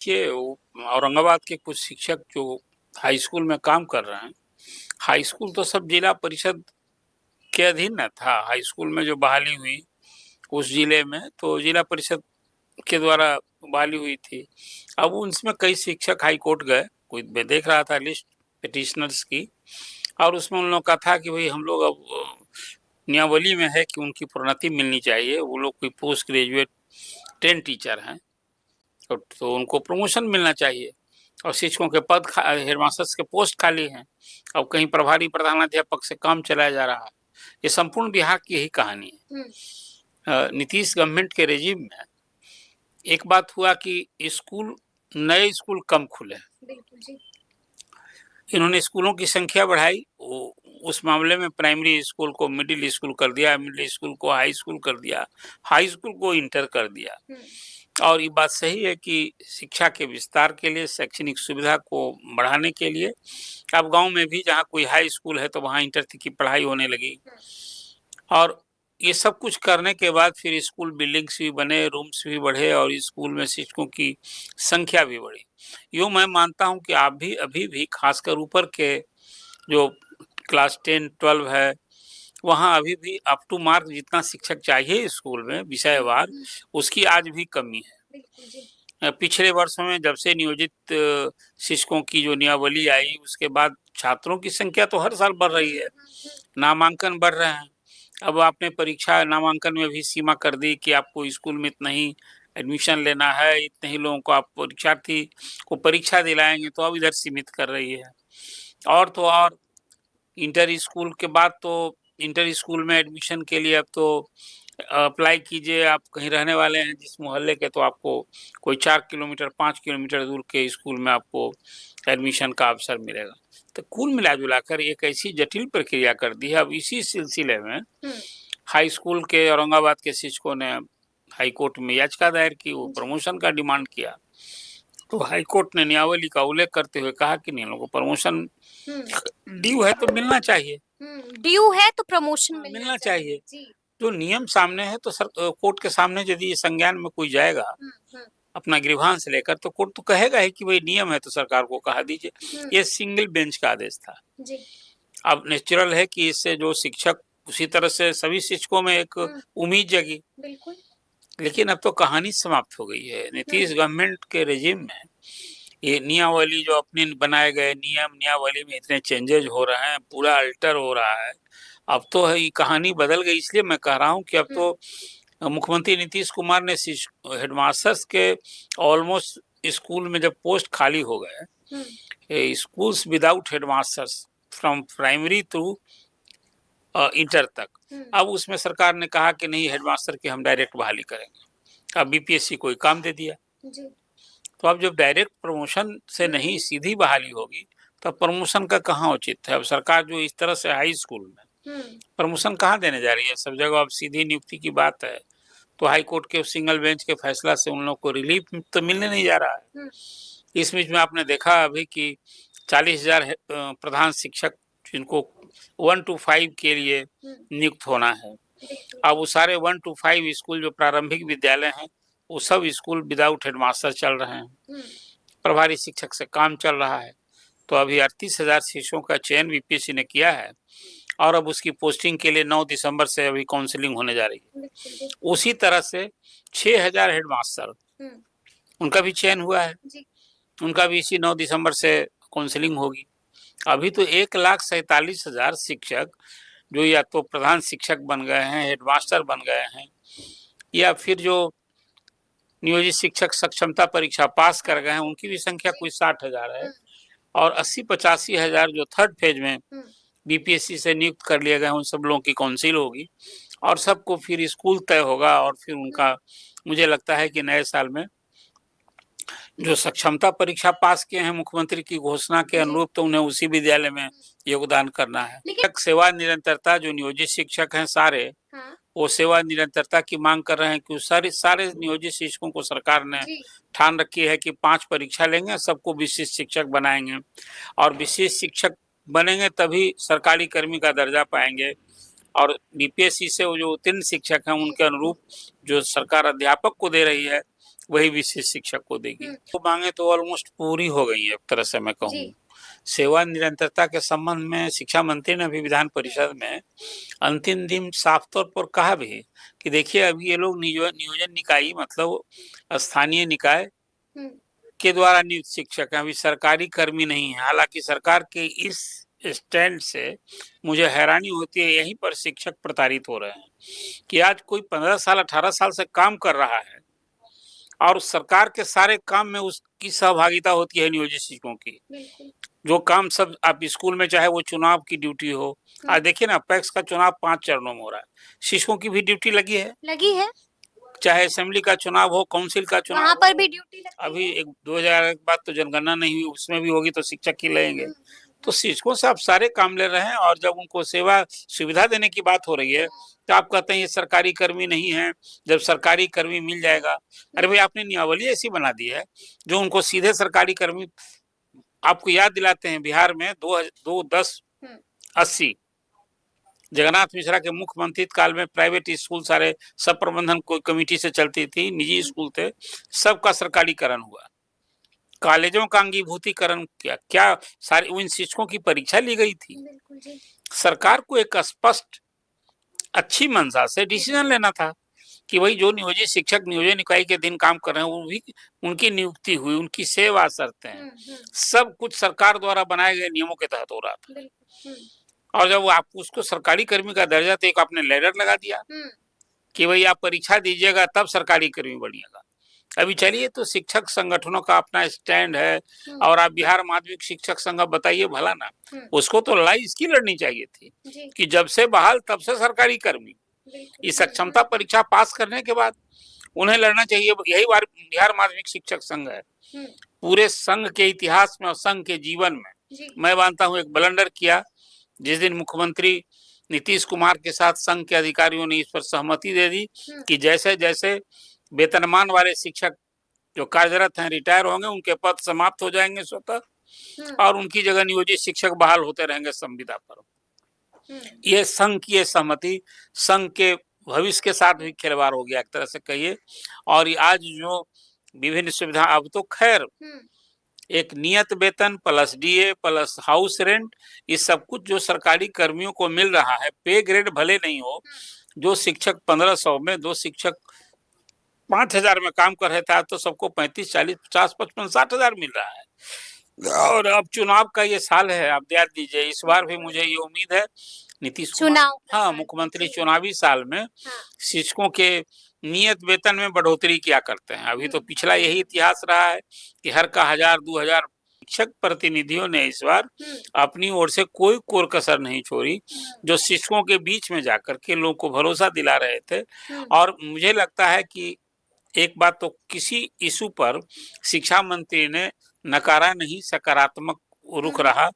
देखिए, औरंगाबाद के कुछ शिक्षक जो हाई स्कूल में काम कर रहे हैं, हाई स्कूल तो सब जिला परिषद के अधीन न था। हाई स्कूल में जो बहाली हुई उस जिले में, तो जिला परिषद के द्वारा बहाली हुई थी। अब उसमें कई शिक्षक हाई कोर्ट गए, कोई मैं देख रहा था लिस्ट पिटिशनर्स की, और उसमें उन लोगों का था कि भाई हम लोग अब नियमावली में है कि उनकी प्रोन्नति मिलनी चाहिए। वो लोग कोई पोस्ट ग्रेजुएट ट्रेन टीचर हैं, तो उनको प्रमोशन मिलना चाहिए। और शिक्षकों के पद हेडमास्टर्स के पोस्ट खाली हैं। अब कहीं प्रभारी प्रधानाध्यापक से काम चलाया जा रहा है। ये संपूर्ण बिहार की यही कहानी है। नीतीश गवर्नमेंट के रेजिम में एक बात हुआ कि नए स्कूल कम खुले। इन्होंने स्कूलों की संख्या बढ़ाई, उस मामले में प्राइमरी स्कूल को मिडिल स्कूल कर दिया, मिडिल स्कूल को हाई स्कूल कर दिया, हाई स्कूल को इंटर कर दिया। और ये बात सही है कि शिक्षा के विस्तार के लिए, शैक्षणिक सुविधा को बढ़ाने के लिए अब गांव में भी जहां कोई हाई स्कूल है तो वहां इंटर की पढ़ाई होने लगी। और ये सब कुछ करने के बाद फिर स्कूल बिल्डिंग्स भी बने, रूम्स भी बढ़े और स्कूल में शिक्षकों की संख्या भी बढ़ी। यूँ मैं मानता हूँ कि आप भी अभी भी खासकर ऊपर के जो क्लास 10-12 है, वहाँ अभी भी अप टू मार्क जितना शिक्षक चाहिए स्कूल में विषयवार, उसकी आज भी कमी है। पिछले वर्षों में जब से नियोजित शिक्षकों की जो नियमावली आई, उसके बाद छात्रों की संख्या तो हर साल बढ़ रही है, नामांकन बढ़ रहे हैं। अब आपने परीक्षा नामांकन में भी सीमा कर दी कि आपको स्कूल में इतना ही एडमिशन लेना है, इतने ही लोगों को आप परीक्षार्थी को परीक्षा दिलाएंगे, तो अब इधर सीमित कर रही है। और तो और इंटर स्कूल के बाद तो इंटर स्कूल में एडमिशन के लिए अब तो अप्लाई कीजिए, आप कहीं रहने वाले हैं जिस मोहल्ले के, तो आपको कोई 4 किलोमीटर 5 किलोमीटर दूर के स्कूल में आपको एडमिशन का अवसर मिलेगा। तो कुल मिला जुलाकर एक ऐसी जटिल प्रक्रिया कर दी है। अब इसी सिलसिले में हाई स्कूल के औरंगाबाद के शिक्षकों ने हाई कोर्ट में याचिका दायर की, वो प्रमोशन का डिमांड किया। तो हाई कोर्ट ने नियमावली का उल्लेख करते हुए कहा कि इन लोगों को प्रमोशन ड्यू है तो मिलना चाहिए, ड्यू है तो प्रमोशन मिलना चाहिए। जो नियम सामने है तो कोर्ट के सामने यदि संज्ञान में कोई जाएगा अपना ग्रीवांस लेकर, तो कोर्ट तो कहेगा ही कि भाई नियम है तो सरकार को कहा दीजिए। ये सिंगल बेंच का आदेश था। अब नेचुरल है कि इससे जो शिक्षक, उसी तरह से सभी शिक्षकों में एक उम्मीद जगी। लेकिन अब तो कहानी समाप्त हो गई है। नीतीश गवर्नमेंट के रेजिम में ये नियमावली जो अपने बनाए गए नियमावली में इतने चेंजेज हो रहे हैं, पूरा अल्टर हो रहा है। अब तो है ये कहानी बदल गई। इसलिए मैं कह रहा हूँ कि अब तो मुख्यमंत्री नीतीश कुमार ने हेडमास्टर्स के ऑलमोस्ट स्कूल में जब पोस्ट खाली हो गए, schools without headmasters from primary through enter तक, अब उसमें सरकार ने कहा कि नहीं, हेडमास्टर की हम डायरेक्ट बहाली करेंगे। अब बीपीएससी कोई काम दे दिया। तो अब जब डायरेक्ट प्रमोशन से नहीं सीधी बहाली होगी, तो प्रमोशन का कहाँ उचित है। अब सरकार जो इस तरह से हाई स्कूल में प्रमोशन कहाँ देने जा रही है, सब जगह अब सीधी नियुक्ति की बात है। तो हाई कोर्ट के सिंगल बेंच के फैसला से उन लोगों को रिलीफ तो मिलने नहीं जा रहा है। इस बीच में आपने देखा अभी कि 40,000 प्रधान शिक्षक जिनको 1 to 5 के लिए नियुक्त होना है, अब वो सारे 1 to 5 स्कूल जो प्रारंभिक विद्यालय हैं, वो सब स्कूल विदाउट हेडमास्टर चल रहे हैं, प्रभारी शिक्षक से काम चल रहा है। तो अभी 38,000 शिक्षकों का चयन बीपीएससी ने किया है और अब उसकी पोस्टिंग के लिए 9 दिसंबर से अभी काउंसलिंग होने जा रही है। उसी तरह से 6,000 हेडमास्टर, उनका भी चयन हुआ है, उनका भी इसी 9 दिसंबर से काउंसलिंग होगी। अभी तो 1,47,000 शिक्षक जो या तो प्रधान शिक्षक बन गए हैं, हेडमास्टर बन गए हैं, या फिर जो नियोजित शिक्षक सक्षमता परीक्षा पास कर गए हैं, उनकी भी संख्या कोई 60,000 है। और 80-85 हजार जो थर्ड फेज में बीपीएससी से नियुक्त कर लिए गए, उन सब लोगों की काउंसिल होगी और सबको फिर स्कूल तय होगा। और फिर उनका, मुझे लगता है कि नए साल में जो सक्षमता परीक्षा पास किए हैं मुख्यमंत्री की घोषणा के अनुरूप, तो उन्हें उसी विद्यालय में योगदान करना है। सेवा निरंतरता, जो नियोजित शिक्षक हैं सारे, वो सेवा निरंतरता की मांग कर रहे हैं कि सारे नियोजित शिक्षकों को सरकार ने ठान रखी है कि 5 परीक्षा लेंगे, सबको विशिष्ट शिक्षक बनाएंगे और विशिष्ट शिक्षक बनेंगे तभी सरकारी कर्मी का दर्जा पाएंगे। और बीपीएससी से वो जो 3 शिक्षक हैं, उनके अनुरूप जो सरकार अध्यापक को दे रही है, वही विशेष शिक्षक को देगी। तो मांगे तो ऑलमोस्ट पूरी हो गई है एक तरह से मैं कहूँ। जी। सेवा निरंतरता के संबंध में शिक्षा मंत्री ने अभी विधान परिषद में अंतिम दिन साफ तौर पर कहा भी कि देखिए अभी ये लोग नियोजन निकाय मतलब स्थानीय निकाय के द्वारा नियुक्त शिक्षक हैं, अभी सरकारी कर्मी नहीं है। हालांकि सरकार के इस स्टैंड से मुझे हैरानी होती है, यहीं पर शिक्षक प्रताड़ित हो रहे हैं कि आज कोई 15 साल 18 साल से काम कर रहा है और सरकार के सारे काम में उसकी सहभागिता होती है नियोजित शिक्षकों की। जो काम सब आप स्कूल में, चाहे वो चुनाव की ड्यूटी हो, आज देखिए ना पैक्स का चुनाव 5 चरणों में हो रहा है, शिक्षकों की भी ड्यूटी लगी है, चाहे असेंबली का चुनाव हो, काउंसिल का चुनाव, वहाँ पर भी ड्यूटी लगती अभी 2000 के बाद तो जनगणना नहीं हुई, उसमें भी होगी तो शिक्षक ही लगेंगे। तो शिक्षकों से आप सारे काम ले रहे हैं और जब उनको सेवा सुविधा देने की बात हो रही है तो आप कहते हैं ये सरकारी कर्मी नहीं है, जब सरकारी कर्मी मिल जाएगा। अरे भाई आपने नियमावली ऐसी बना दी है जो उनको सीधे सरकारी कर्मी, आपको याद दिलाते हैं बिहार में 2010-80 जगन्नाथ मिश्रा के मुख्यमंत्री काल में प्राइवेट स्कूल सारे सब प्रबंधन कोई कमेटी से चलती थी, निजी स्कूल थे, सबका सरकारीकरण हुआ, कॉलेजों का अंगीभूतीकरण किया, क्या सारे उन शिक्षकों की परीक्षा ली गई थी। सरकार को एक स्पष्ट अच्छी मंशा से डिसीजन लेना था कि भाई जो नियोजित शिक्षक नियोजन इकाई के दिन काम कर रहे हैं वो भी उनकी नियुक्ति हुई, उनकी सेवा शर्तें सब कुछ सरकार द्वारा बनाए गए नियमों के तहत हो रहा था। और जब आप उसको सरकारी कर्मी का दर्जा, तो एक आपने लेटर लगा दिया कि भाई आप परीक्षा दीजिएगा तब सरकारी कर्मी बनिएगा। अभी चलिए तो शिक्षक संगठनों का अपना स्टैंड है और आप बिहार माध्यमिक शिक्षक संघ बताइए भला ना, उसको तो लड़ाई इसकी लड़नी चाहिए थी कि जब से बहाल तब से सरकारी कर्मी, इस सक्षमता परीक्षा पास करने के बाद उन्हें लड़ना चाहिए। यही बिहार माध्यमिक शिक्षक संघ है। पूरे संघ के इतिहास में और संघ के जीवन में मैं मानता हूँ एक ब्लंडर किया जिस दिन मुख्यमंत्री नीतीश कुमार के साथ संघ के अधिकारियों ने इस पर सहमति दे दी कि जैसे जैसे वेतनमान वाले शिक्षक जो कार्यरत हैं रिटायर होंगे, उनके पद समाप्त हो जाएंगे स्वतः और उनकी जगह नियोजित शिक्षक बहाल होते रहेंगे संविदा पर। ये संघ की सहमति संघ के भविष्य के साथ भी खिलवाड़ हो गया एक तरह से कहिए। और आज जो विभिन्न सुविधा, अब तो खैर एक नियत वेतन plus DA plus house rent, ये सब कुछ जो सरकारी कर्मियों को मिल रहा है, पे ग्रेड भले नहीं हो, जो शिक्षक 1500 में, दो शिक्षक 5000 में काम कर रहे थे, तो सबको 35, 40, 50, 55, 60 हजार मिल रहा है। और अब चुनाव का ये साल है, आप ध्यान दीजिए, इस बार भी मुझे ये उम्मीद है नीतीश कुमार, हाँ, मुख्यमंत्री चुनावी साल में शिक्षकों के नियत वेतन में बढ़ोतरी किया करते हैं। अभी तो पिछला यही इतिहास रहा है कि हर का 1000-2000 शिक्षक प्रतिनिधियों ने इस बार अपनी ओर से कोई कोर कसर नहीं छोड़ी, जो शिक्षकों के बीच में जाकर के लोगों को भरोसा दिला रहे थे। और मुझे लगता है कि एक बात तो किसी इशू पर शिक्षा मंत्री ने नकारा नहीं, सकारात्मक रुख रहा।